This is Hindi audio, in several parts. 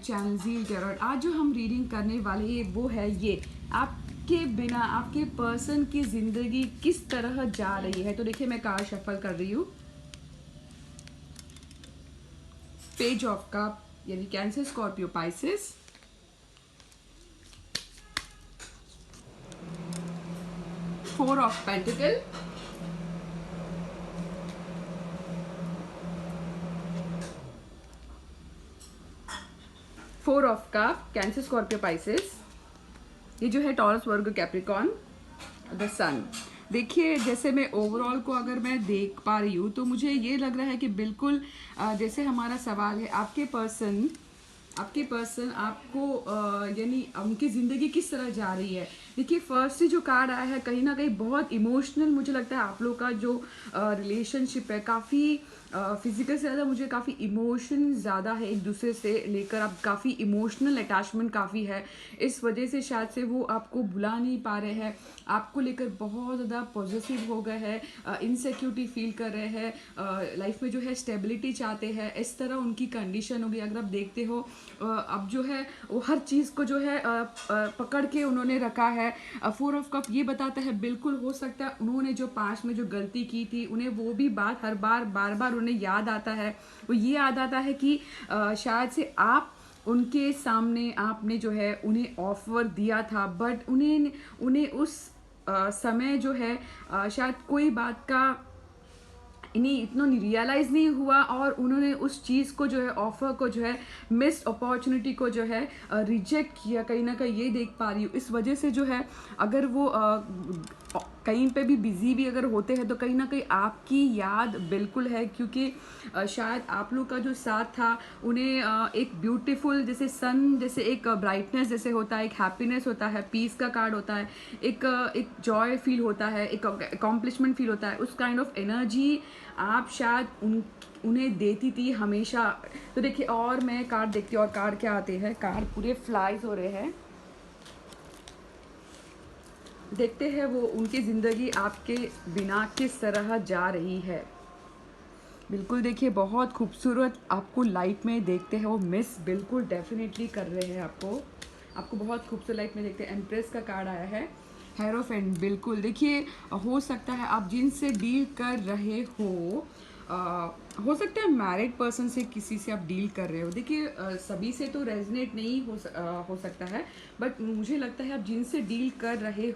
Channel zeal tarot. आज जो हम रीडिंग करने वाले हैं वो है ये, आपके बिना आपके पर्सन की ज़िंदगी किस तरह जा रही है। तो देखिए मैं कार्ड शफल कर रही हूँ। पेज ऑफ कप यानी cancer, Scorpio, Pisces. Four of pentacle, four of cup, cancer, Scorpio, Pisces. ये जो है टॉरस, वर्गो, कैप्रिकॉर्न, द सन। देखिए जैसे मैं ओवरऑल को अगर मैं देख पा रही हूँ तो मुझे ये लग रहा है कि बिल्कुल जैसे हमारा सवाल है आपके पर्सन आपको यानी उनकी ज़िंदगी किस तरह जा रही है। देखिए फर्स्ट ही जो कार्ड आया है कहीं ना कहीं बहुत इमोशनल मुझे लगता है आप लोग का जो रिलेशनशिप है, काफ़ी फिजिकल से ज़्यादा मुझे काफ़ी इमोशन ज़्यादा है एक दूसरे से लेकर। आप काफ़ी इमोशनल अटैचमेंट काफ़ी है, इस वजह से शायद से वो आपको बुला नहीं पा रहे हैं, आपको लेकर बहुत ज़्यादा पॉजिटिव हो गए हैं, इनसिक्योरिटी फील कर रहे हैं, लाइफ में जो है स्टेबिलिटी चाहते हैं, इस तरह उनकी कंडीशन होगी। अगर आप देखते हो अब जो है वो हर चीज़ को जो है पकड़ के उन्होंने रखा है। फोर ऑफ कप ये बताता है बिल्कुल हो सकता है उन्होंने जो पास्ट में जो गलती की थी उन्हें वो भी बात हर बार बार बार उन्हें याद आता है। वो ये याद आता है कि शायद से आप उनके सामने आपने जो है उन्हें ऑफर दिया था, बट उन्हें उस समय जो है शायद कोई बात का इन्हें इतना रियलाइज़ नहीं हुआ और उन्होंने उस चीज़ को जो है ऑफ़र को जो है मिस अपॉर्चुनिटी को जो है रिजेक्ट किया। कहीं ना कहीं ये देख पा रही हूँ इस वजह से जो है अगर वो कहीं पे भी बिज़ी भी अगर होते हैं तो कहीं ना कहीं आपकी याद बिल्कुल है, क्योंकि शायद आप लोग का जो साथ था उन्हें एक ब्यूटीफुल जैसे सन, जैसे एक ब्राइटनेस जैसे होता है, एक हैप्पीनेस होता है, पीस का कार्ड होता है, एक जॉय फील होता है, एक अकॉम्प्लिशमेंट फील होता है, उस काइंड ऑफ एनर्जी आप शायद उन्हें देती थी हमेशा। तो देखिए और मैं कार्ड देखती हूँ और कार्ड क्या आते हैं, कार्ड पूरे फ्लाइज हो रहे हैं। देखते हैं वो उनकी ज़िंदगी आपके बिना किस तरह जा रही है। बिल्कुल देखिए बहुत खूबसूरत आपको लाइफ में देखते हैं वो मिस बिल्कुल डेफिनेटली कर रहे हैं आपको बहुत खूबसूरत लाइफ में देखते हैं। एम्प्रेस का कार्ड आया है, हेरोफेंट। बिल्कुल देखिए हो सकता है आप जिनसे डील कर रहे हो सकता है मैरिड पर्सन से किसी से आप डील कर रहे हो। देखिए सभी से तो रेजनेट नहीं हो सकता है, बट मुझे लगता है आप जिनसे डील कर रहे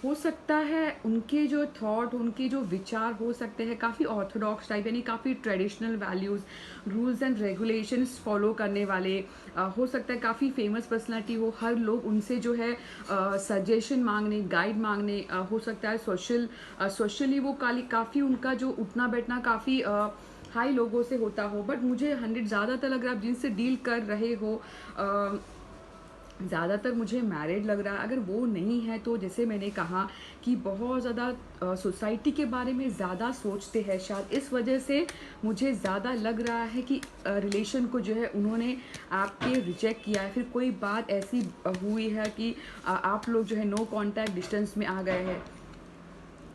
हो सकता है उनके जो थॉट, उनके जो विचार हो सकते हैं काफ़ी ऑर्थोडॉक्स टाइप यानी काफ़ी traditional values, rules and regulations follow करने वाले। हो सकता है काफ़ी फेमस पर्सनालिटी हो, हर लोग उनसे जो है सजेशन मांगने, गाइड मांगने। हो सकता है सोशली वो काफ़ी उनका जो उठना बैठना काफ़ी हाई लोगों से होता हो, बट मुझे 100 ज़्यादातर लग रहा है आप जिनसे डील कर रहे हो ज़्यादातर मुझे मैरिड लग रहा है। अगर वो नहीं है तो जैसे मैंने कहा कि बहुत ज़्यादा सोसाइटी के बारे में ज़्यादा सोचते हैं, शायद इस वजह से मुझे ज़्यादा लग रहा है कि रिलेशन को जो है उन्होंने आपके रिजेक्ट किया है। फिर कोई बात ऐसी हुई है कि आप लोग जो है नो कांटेक्ट डिस्टेंस में आ गए हैं।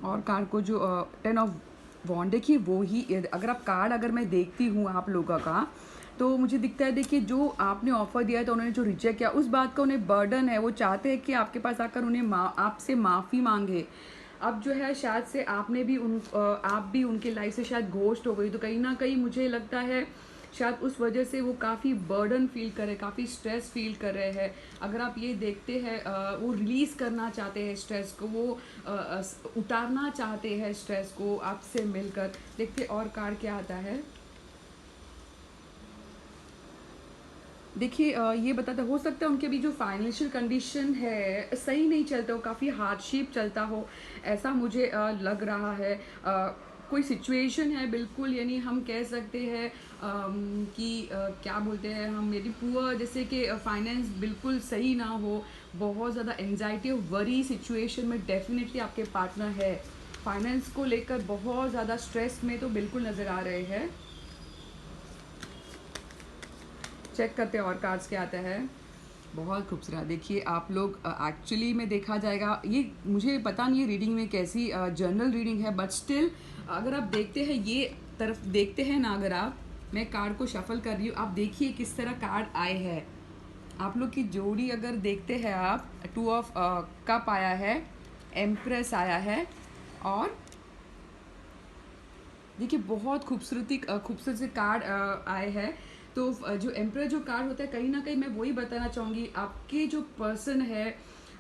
और कार्ड को जो 10 ऑफ वॉन्ड, देखिए वो ही अगर आप कार्ड अगर मैं देखती हूँ आप लोगों का तो मुझे दिखता है देखिए जो आपने ऑफ़र दिया है तो उन्होंने जो रिजेक्ट किया उस बात का उन्हें बर्डन है। वो चाहते हैं कि आपके पास आकर उन्हें आपसे माफ़ी मांगे। अब जो है शायद से आपने भी आप भी उनके लाइफ से शायद घोस्ट हो गई, तो कहीं ना कहीं मुझे लगता है शायद उस वजह से वो काफ़ी बर्डन फील कर रहे हैं, काफ़ी स्ट्रेस फील कर रहे हैं। अगर आप ये देखते हैं वो रिलीज़ करना चाहते हैं स्ट्रेस को, वो उतारना चाहते हैं स्ट्रेस को आपसे मिलकर। देखते और कार्ड क्या आता है। देखिए ये बताता हो सकता है उनके भी जो फाइनेंशियल कंडीशन है सही नहीं चलता हो, काफ़ी हार्डशिप चलता हो, ऐसा मुझे लग रहा है। कोई सिचुएशन है बिल्कुल, यानी हम कह सकते हैं कि क्या बोलते हैं हम, यदि पुअर जैसे कि फाइनेंस बिल्कुल सही ना हो, बहुत ज़्यादा एंजाइटी और वरी सिचुएशन में डेफिनेटली आपके पार्टनर है। फाइनेंस को लेकर बहुत ज़्यादा स्ट्रेस में तो बिल्कुल नज़र आ रहे हैं। चेक करते हैं और कार्ड्स क्या आता है। बहुत खूबसूरत। देखिए आप लोग एक्चुअली में देखा जाएगा, ये मुझे पता नहीं है रीडिंग में कैसी जनरल रीडिंग है, बट स्टिल अगर आप देखते हैं ये तरफ देखते हैं ना, अगर आप मैं कार्ड को शफल कर रही हूँ। आप देखिए किस तरह कार्ड आए हैं। आप लोग की जोड़ी अगर देखते हैं आप, 2 ऑफ कप आया है, एम्प्रेस आया है, और देखिए बहुत खूबसूरत से कार्ड आए हैं। तो जो एम्प्रेस जो कार्ड होता है, कहीं ना कहीं मैं वही बताना चाहूँगी, आपके जो पर्सन है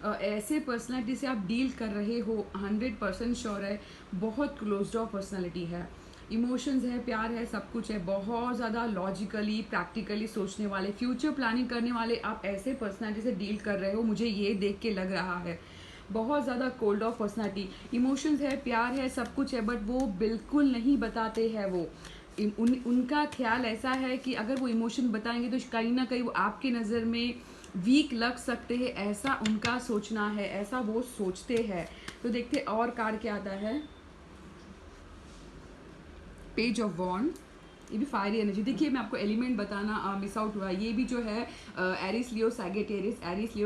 ऐसे पर्सनालिटी से आप डील कर रहे हो, 100% श्योर है, बहुत क्लोज्ड ऑफ पर्सनालिटी है, इमोशंस है, प्यार है, सब कुछ है, बहुत ज़्यादा लॉजिकली प्रैक्टिकली सोचने वाले, फ्यूचर प्लानिंग करने वाले आप ऐसे पर्सनालिटी से डील कर रहे हो, मुझे ये देख के लग रहा है। बहुत ज़्यादा कोल्ड ऑफ पर्सनालिटी, इमोशंस है, प्यार है, सब कुछ है, बट वो बिल्कुल नहीं बताते हैं। वो उनका ख्याल ऐसा है कि अगर वो इमोशन बताएंगे तो कहीं ना कहीं वो आपके नज़र में वीक लग सकते हैं, ऐसा उनका सोचना है, ऐसा वो सोचते हैं। तो देखते और कार्ड क्या आता है, पेज ऑफ वॉन्ड, ये भी फायरी एनर्जी। देखिए मैं आपको एलिमेंट बताना मिस आउट हुआ, ये भी जो है एरिस लियो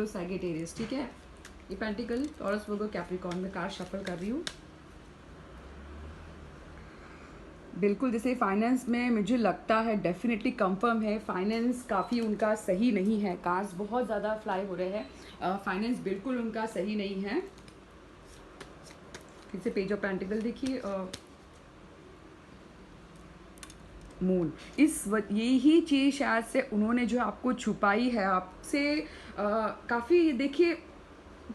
सैगिटेरियस, ठीक है। ये पेंटिकल, टॉरस, वर्गो, कैप्रिकॉर्न में कार्ड शफल कर रही हूँ। बिल्कुल, जैसे फाइनेंस में मुझे लगता है डेफिनेटली कंफर्म है, फाइनेंस काफ़ी उनका सही नहीं है। कार्ड्स बहुत ज़्यादा फ्लाई हो रहे हैं, फाइनेंस बिल्कुल उनका सही नहीं है। फिर से पेज ऑफ पेंटिकल देखिए, मून, यही चीज़ शायद से उन्होंने जो आपको छुपाई है आपसे, काफ़ी देखिए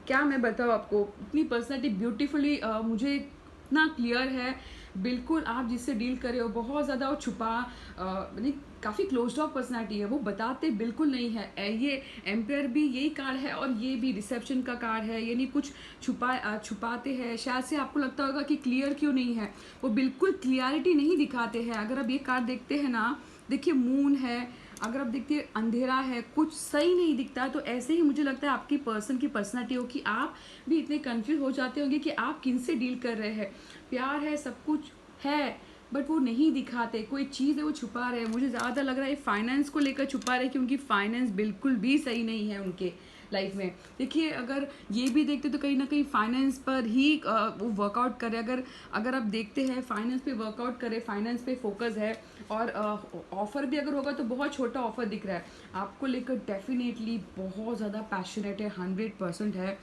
क्या मैं बताऊँ आपको, इतनी पर्सनैलिटी ब्यूटीफुली मुझे इतना क्लियर है, बिल्कुल आप जिससे डील कर रहे हो बहुत ज़्यादा वो छुपा यानी काफ़ी क्लोज्ड ऑफ पर्सनैलिटी है, वो बताते बिल्कुल नहीं है। ये एम्पायर भी यही कार्ड है और ये भी रिसेप्शन का कार्ड है, यानी कुछ छुपाते हैं। शायद से आपको लगता होगा कि क्लियर क्यों नहीं है, वो बिल्कुल क्लियरिटी नहीं दिखाते हैं। अगर आप ये कार्ड देखते हैं ना, देखिए मून है, अगर आप देखते हैं अंधेरा है, कुछ सही नहीं दिखता, तो ऐसे ही मुझे लगता है आपकी पर्सन की पर्सनालिटी हो कि आप भी इतने कंफ्यूज हो जाते होंगे कि आप किन से डील कर रहे हैं। प्यार है, सब कुछ है, बट वो नहीं दिखाते, कोई चीज़ है वो छुपा रहे हैं। मुझे ज़्यादा लग रहा है फाइनेंस को लेकर छुपा रहे हैं, क्योंकि फाइनेंस बिल्कुल भी सही नहीं है उनके लाइफ में। देखिए अगर ये भी देखते तो कहीं ना कहीं फाइनेंस पर ही वो वर्कआउट करे। अगर आप देखते हैं फाइनेंस पे वर्कआउट करे, फाइनेंस पे फोकस है, और ऑफर भी अगर होगा तो बहुत छोटा ऑफर दिख रहा है आपको लेकर। डेफिनेटली बहुत ज़्यादा पैशनेट है, 100% है,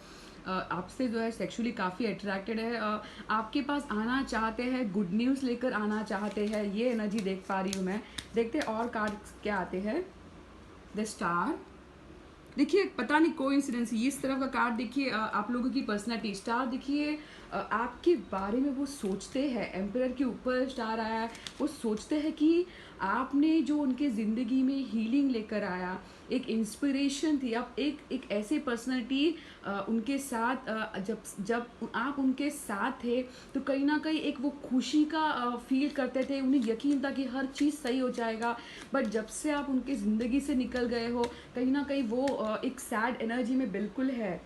आपसे जो है सेक्सुअली काफ़ी अट्रैक्टेड है, आपके पास आना चाहते हैं, गुड न्यूज़ लेकर आना चाहते हैं, ये एनर्जी देख पा रही हूँ मैं। देखते और कार्ड क्या आते हैं, द स्टार। देखिए पता नहीं कोइंसिडेंस, इस तरफ का कार्ड देखिए, आप लोगों की पर्सनालिटी। स्टार देखिए आपके बारे में वो सोचते हैं, एम्पायर के ऊपर स्टार आया है, वो सोचते हैं कि आपने जो उनके ज़िंदगी में हीलिंग लेकर आया, एक इंस्पिरेशन थी। आप एक ऐसे पर्सनालिटी उनके साथ, जब आप उनके साथ थे तो कहीं ना कहीं एक वो खुशी का फील करते थे, उन्हें यकीन था कि हर चीज़ सही हो जाएगा। बट जब से आप उनके ज़िंदगी से निकल गए हो, कहीं ना कहीं वो एक सैड एनर्जी में बिल्कुल है।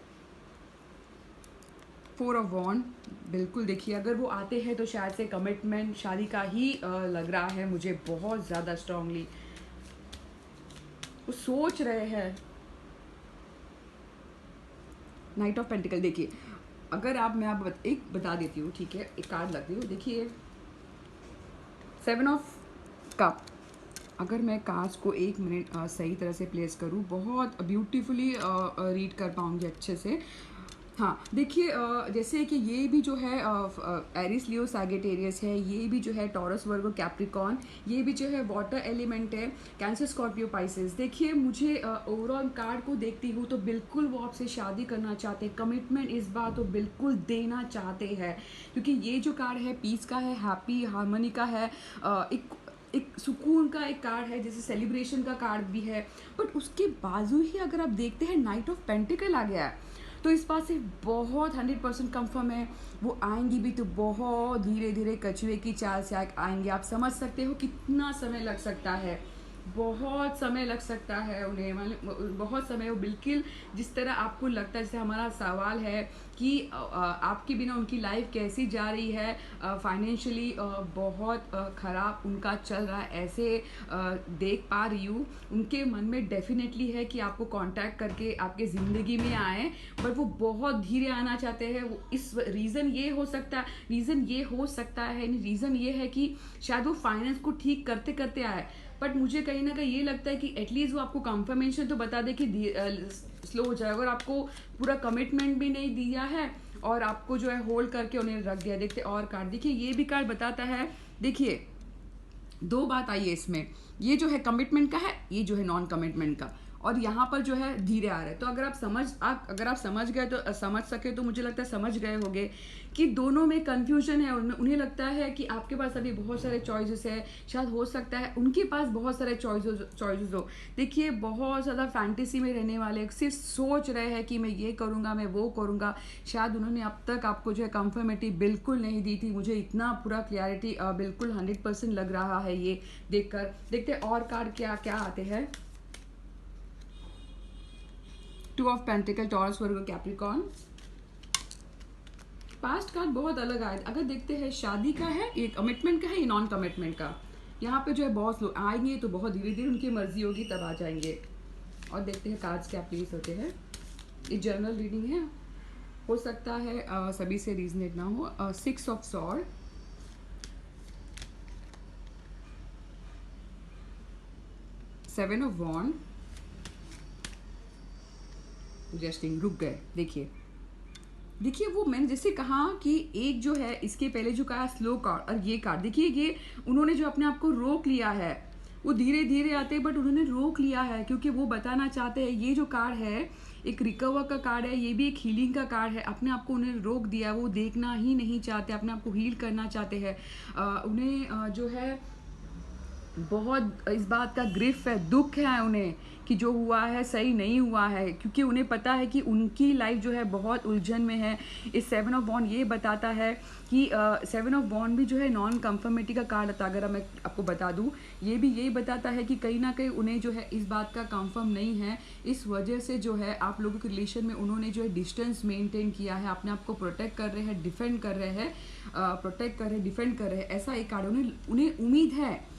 4 ऑफ वॉन्ड, बिल्कुल देखिए अगर वो आते हैं तो शायद से कमिटमेंट, शादी का ही लग रहा है मुझे बहुत ज़्यादा स्ट्रांगली। वो सोच रहे हैं। नाइट ऑफ पेंटिकल देखिए, अगर आप, मैं आप एक बता देती हूँ, ठीक है, एक कार्ड लग रही हूँ, देखिए 7 ऑफ कप। अगर मैं कार्ड्स को 1 मिनट सही तरह से प्लेस करूँ, बहुत ब्यूटीफुली रीड कर पाऊँगी अच्छे से। हाँ देखिए जैसे कि ये भी जो है एरिस लियो सैगिटेरियस है, ये भी जो है टॉरस वर्गो कैप्रिकॉर्न, ये भी जो है वाटर एलिमेंट है, कैंसर स्कॉर्पियो पाइसेस। देखिए मुझे ओवरऑल कार्ड को देखती हूँ तो बिल्कुल वो आपसे शादी करना चाहते हैं, कमिटमेंट इस बार तो बिल्कुल देना चाहते हैं, क्योंकि ये जो कार्ड है पीस का है, हैप्पी हार्मनी का है, एक सुकून का एक कार्ड है, जैसे सेलिब्रेशन का कार्ड भी है। बट उसके बाजू ही अगर आप देखते हैं नाइट ऑफ पेंटिकल आ गया है, तो इस बात से बहुत 100% कंफर्म है वो आएंगी भी तो बहुत धीरे धीरे कछुए की चाल से आएंगे। आप समझ सकते हो कितना समय लग सकता है, बहुत समय लग सकता है उन्हें, मतलब बहुत समय, वो बिल्कुल जिस तरह आपको लगता है, जैसे हमारा सवाल है कि आपके बिना उनकी लाइफ कैसी जा रही है, फाइनेंशियली बहुत ख़राब उनका चल रहा है, ऐसे देख पा रही हूँ। उनके मन में डेफिनेटली है कि आपको कांटेक्ट करके आपके ज़िंदगी में आए, बट वो बहुत धीरे आना चाहते हैं। वो इस रीज़न ये हो सकता है, रीज़न ये है कि शायद वो फाइनेंस को ठीक करते करते आए, बट मुझे कहीं ना कहीं ये लगता है कि एटलीस्ट वो आपको कंफर्मेशन तो बता दे कि स्लो हो जाएगा। और आपको पूरा कमिटमेंट भी नहीं दिया है और आपको जो है होल्ड करके उन्हें रख दिया। देखते और कार्ड, देखिए ये भी कार्ड बताता है, देखिए दो बात आई है इसमें, ये जो है कमिटमेंट का है, ये जो है नॉन कमिटमेंट का, और यहाँ पर जो है धीरे आ रहा है। तो अगर आप समझ गए तो समझ सके तो मुझे लगता है समझ गए होंगे कि दोनों में कंफ्यूजन है। उन्हें लगता है कि आपके पास अभी बहुत सारे चॉइसेस है, शायद हो सकता है उनके पास बहुत सारे चॉइसेस हो। देखिए बहुत ज़्यादा फैंटेसी में रहने वाले, सिर्फ सोच रहे हैं कि मैं ये करूँगा, मैं वो करूँगा। शायद उन्होंने अब तक आपको जो है कंफर्मेटी बिल्कुल नहीं दी थी। मुझे इतना पूरा क्लियरिटी बिल्कुल 100% लग रहा है ये देखकर। देखते और कार्ड क्या क्या आते हैं। 2 of pentacle, taurus, Virgo, Capricorn. Past card बहुत अलग आए। अगर देखते हैं शादी का है, ये कमिटमेंट का है, ये नॉन कमिटमेंट का। यहाँ पे जो है बहुत लोग आएंगे तो बहुत धीरे धीरे उनकी मर्जी होगी तब आ जाएंगे। और देखते हैं कार्ड्स क्या प्लीज होते हैं। ये जर्नल रीडिंग है, हो सकता है सभी से रीजनेट ना हो। 6 ऑफ सॉर्ड, 7 ऑफ वॉन्ड, जस्टिंग रुक गए। देखिए वो मैंने जैसे कहा कि एक जो है इसके पहले जो कहा स्लो कार्ड, और ये कार्ड देखिए, ये उन्होंने जो अपने आप को रोक लिया है, वो धीरे धीरे आते हैं बट उन्होंने रोक लिया है, क्योंकि वो बताना चाहते हैं। ये जो कार्ड है एक रिकवर का कार्ड है, ये भी एक हीलिंग का कार्ड है। अपने आप को उन्हें रोक दिया, वो देखना ही नहीं चाहते, अपने आप को हील करना चाहते हैं। उन्हें जो है बहुत इस बात का ग्रिफ है, दुख है उन्हें कि जो हुआ है सही नहीं हुआ है, क्योंकि उन्हें पता है कि उनकी लाइफ जो है बहुत उलझन में है। इस 7 ऑफ वॉन्ड ये बताता है कि 7 ऑफ वॉन्ड भी जो है नॉन कंफर्मिटी का कार्ड था। अगर मैं आपको बता दूं, ये भी यही बताता है कि कहीं ना कहीं उन्हें जो है इस बात का कंफर्म नहीं है। इस वजह से जो है आप लोगों के रिलेशन में उन्होंने जो है डिस्टेंस मेंटेन किया है, अपने आप को प्रोटेक्ट कर रहे हैं, डिफेंड कर रहे हैं, डिफेंड कर रहे हैं। ऐसा एक कार्ड उन्हें उम्मीद है,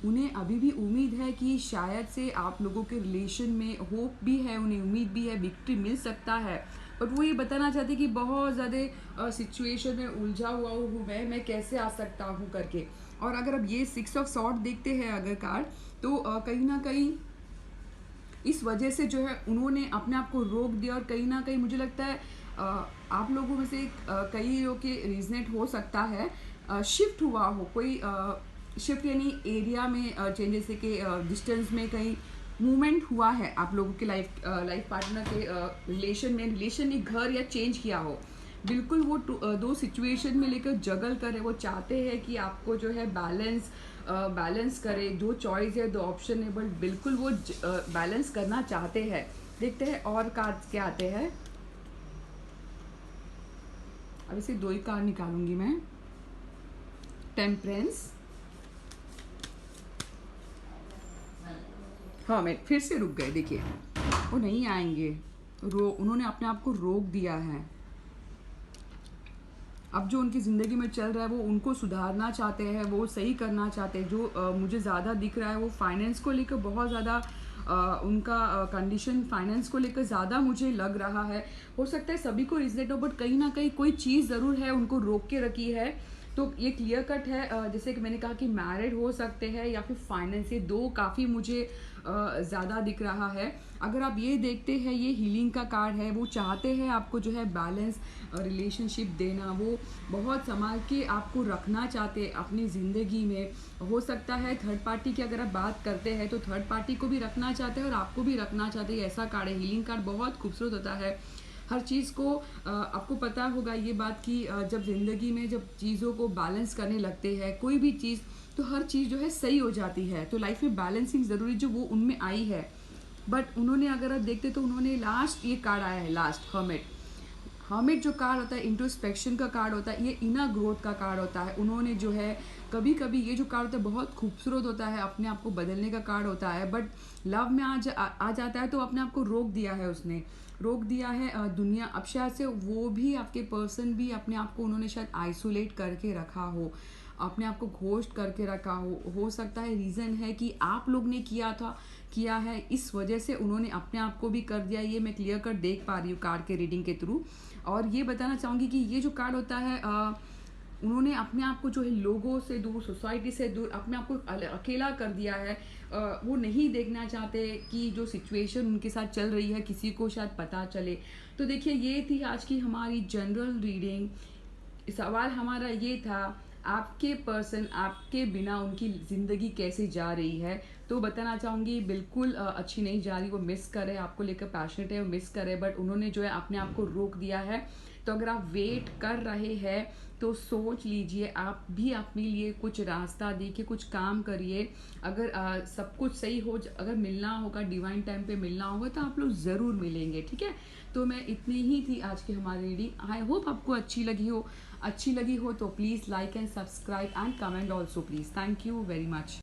उन्हें अभी भी उम्मीद है कि शायद से आप लोगों के रिलेशन में होप भी है, उन्हें उम्मीद भी है, विक्ट्री मिल सकता है। बट वो ये बताना चाहते कि बहुत ज़्यादा सिचुएशन में उलझा हुआ हूँ मैं कैसे आ सकता हूँ करके। और अगर अब ये 6 ऑफ सॉर्ड देखते हैं अगर कार्ड, तो कहीं ना कहीं इस वजह से जो है उन्होंने अपने आप को रोक दिया। और कहीं ना कहीं मुझे लगता है आप लोगों में से कई लोग के रीजनेट हो सकता है, शिफ्ट हुआ हो कोई, शिफ्ट यानी एरिया में चेंज, जैसे कि डिस्टेंस में कहीं मूवमेंट हुआ है आप लोगों के लाइफ पार्टनर के रिलेशन ने घर या चेंज किया हो। बिल्कुल वो दो सिचुएशन में लेकर जगल करे, वो चाहते हैं कि आपको जो है बैलेंस करे। दो चॉइस है, दो ऑप्शन है, बट बिल्कुल वो बैलेंस करना चाहते हैं। देखते हैं और कार्ड्स क्या आते हैं। अब इसे 2 ही कार्ड निकालूंगी मैं। टेम्परेंस, हाँ मैं फिर से रुक गए। देखिए वो नहीं आएंगे, उन्होंने अपने आप को रोक दिया है। अब जो उनकी ज़िंदगी में चल रहा है वो उनको सुधारना चाहते हैं, वो सही करना चाहते हैं। जो मुझे ज़्यादा दिख रहा है वो फाइनेंस को लेकर बहुत ज़्यादा उनका कंडीशन फाइनेंस को लेकर ज़्यादा मुझे लग रहा है। हो सकता है सभी को रिजनेट हो, बट कहीं ना कहीं कोई चीज़ ज़रूर है उनको रोक के रखी है। तो ये क्लियर कट है, जैसे कि मैंने कहा कि मैरिड हो सकते हैं या फिर फाइनेंस, ये दो काफ़ी मुझे ज़्यादा दिख रहा है। अगर आप ये देखते हैं, ये हीलिंग का कार्ड है। वो चाहते हैं आपको जो है बैलेंस रिलेशनशिप देना, वो बहुत संभाल के आपको रखना चाहते हैं अपनी ज़िंदगी में। हो सकता है थर्ड पार्टी की अगर आप बात करते हैं तो थर्ड पार्टी को भी रखना चाहते हैं और आपको भी रखना चाहते हैं। ऐसा कार्ड है, हीलिंग कार्ड बहुत खूबसूरत होता है। हर चीज़ को आपको पता होगा ये बात कि जब ज़िंदगी में जब चीज़ों को बैलेंस करने लगते हैं कोई भी चीज़, तो हर चीज़ जो है सही हो जाती है। तो लाइफ में बैलेंसिंग ज़रूरी, जो वो उनमें आई है। बट उन्होंने अगर आप देखते तो उन्होंने लास्ट ये कार्ड आया है, लास्ट हर्मिट। हर्मिट जो कार्ड होता है इंट्रोस्पेक्शन का कार्ड होता है, ये इनर ग्रोथ का कार्ड होता है। उन्होंने जो है कभी कभी ये जो कार्ड होता है बहुत खूबसूरत होता है, अपने आप को बदलने का कार्ड होता है, बट लव में आ जाता है तो अपने आप को रोक दिया है, उसने रोक दिया है दुनिया। अब शायद से वो भी आपके पर्सन भी अपने आप को उन्होंने शायद आइसोलेट करके रखा हो, अपने आप को घोस्ट करके रखा हो सकता है रीज़न है कि आप लोग ने किया है, इस वजह से उन्होंने अपने आप को भी कर दिया। ये मैं क्लियर कर देख पा रही हूँ कार्ड के रीडिंग के थ्रू। और ये बताना चाहूँगी कि ये जो कार्ड होता है उन्होंने अपने आप को जो है लोगों से दूर, सोसाइटी से दूर, अपने आप को अकेला कर दिया है। वो नहीं देखना चाहते कि जो सिचुएशन उनके साथ चल रही है किसी को शायद पता चले। तो देखिए ये थी आज की हमारी जनरल रीडिंग। सवाल हमारा ये था, आपके पर्सन आपके बिना उनकी ज़िंदगी कैसे जा रही है। तो बताना चाहूँगी बिल्कुल अच्छी नहीं जा रही, वो मिस करे, आपको लेकर पैशनेट है, वो मिस करे, बट उन्होंने जो है अपने आप को रोक दिया है। तो अगर आप वेट कर रहे हैं तो सोच लीजिए, आप भी अपने लिए कुछ रास्ता देखिए, कुछ काम करिए। अगर सब कुछ सही हो, अगर मिलना होगा डिवाइन टाइम पे मिलना होगा तो आप लोग ज़रूर मिलेंगे, ठीक है। तो मैं इतनी ही थी आज की हमारी रीडिंग। आई होप आपको अच्छी लगी हो तो please like and subscribe and comment also please. Thank you very much.